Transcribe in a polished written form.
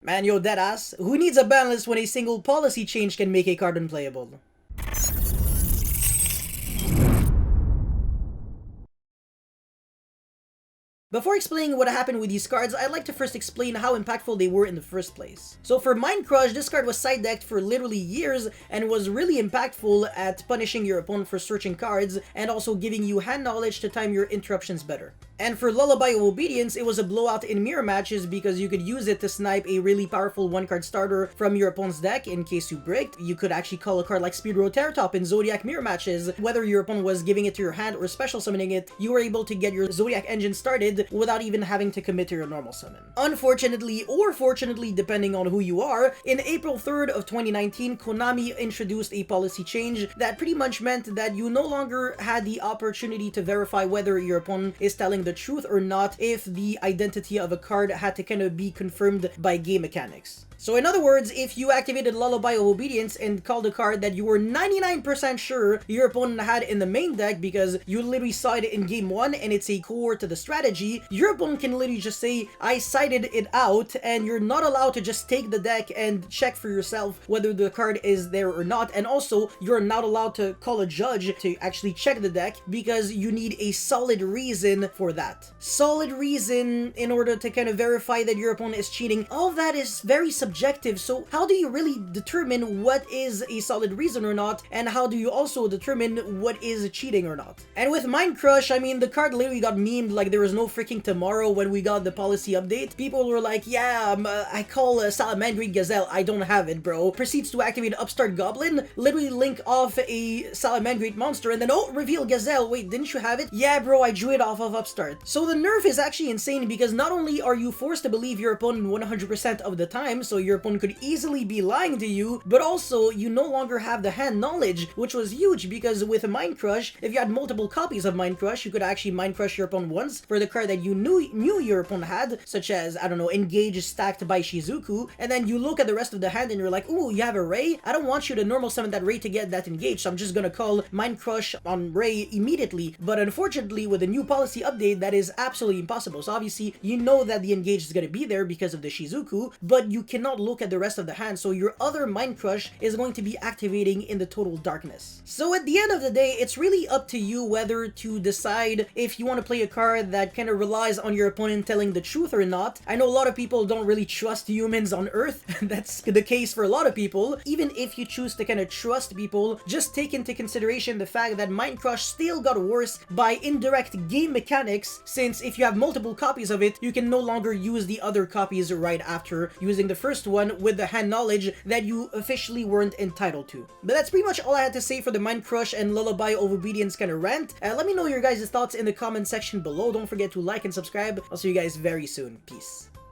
Man, yo, deadass. Who needs a ban list when a single policy change can make a card unplayable? Before explaining what happened with these cards, I'd like to first explain how impactful they were in the first place. So for Mind Crush, this card was side decked for literally years and was really impactful at punishing your opponent for searching cards and also giving you hand knowledge to time your interruptions better. And for Lullaby of Obedience, it was a blowout in mirror matches because you could use it to snipe a really powerful one-card starter from your opponent's deck in case you bricked. You could actually call a card like Speed Roteratop in Zodiac mirror matches. Whether your opponent was giving it to your hand or special summoning it, you were able to get your Zodiac engine started without even having to commit to your normal summon. Unfortunately, or fortunately depending on who you are, in April 3rd of 2019, Konami introduced a policy change that pretty much meant that you no longer had the opportunity to verify whether your opponent is telling the truth or not if the identity of a card had to kind of be confirmed by game mechanics. So in other words, if you activated Lullaby of Obedience and called a card that you were 99% sure your opponent had in the main deck because you literally saw it in game 1 and it's a core to the strategy, your opponent can literally just say, I sided it out, and you're not allowed to just take the deck and check for yourself whether the card is there or not. And also, you're not allowed to call a judge to actually check the deck because you need a solid reason for that. Solid reason in order to kind of verify that your opponent is cheating. All of that is very subjective, so how do you really determine what is a solid reason or not, and how do you also determine what is cheating or not? And with Mind Crush, I mean, the card literally got memed like there was no freaking tomorrow when we got the policy update. People were like, yeah, I call Salamangreat Gazelle, I don't have it, bro. Proceeds to activate Upstart Goblin, literally link off a Salamangreat monster, and then, oh, reveal Gazelle, wait, didn't you have it? Yeah, bro, I drew it off of Upstart. So the nerf is actually insane because not only are you forced to believe your opponent 100% of the time, so your opponent could easily be lying to you, but also you no longer have the hand knowledge, which was huge because with Mind Crush, if you had multiple copies of Mind Crush, you could actually Mind Crush your opponent once for the card that you knew your opponent had, such as, I don't know, Engage stacked by Shizuku, and then you look at the rest of the hand and you're like, ooh, you have a Ray? I don't want you to normal summon that Ray to get that Engage, so I'm just gonna call Mind Crush on Ray immediately. But unfortunately, with the new policy update, that is absolutely impossible. So obviously, you know that the Engage is gonna be there because of the Shizuku, but you cannot look at the rest of the hand, so your other Mind Crush is going to be activating in the total darkness. So at the end of the day, it's really up to you whether to decide if you want to play a card that kind of relies on your opponent telling the truth or not. I know a lot of people don't really trust humans on Earth. That's the case for a lot of people. Even if you choose to kind of trust people, just take into consideration the fact that Mind Crush still got worse by indirect game mechanics, since if you have multiple copies of it, you can no longer use the other copies right after using the first one with the hand knowledge that you officially weren't entitled to. But that's pretty much all I had to say for the Mind Crush and Lullaby of Obedience kind of rant. Let me know your guys' thoughts in the comment section below. Don't forget to like and subscribe. I'll see you guys very soon. Peace.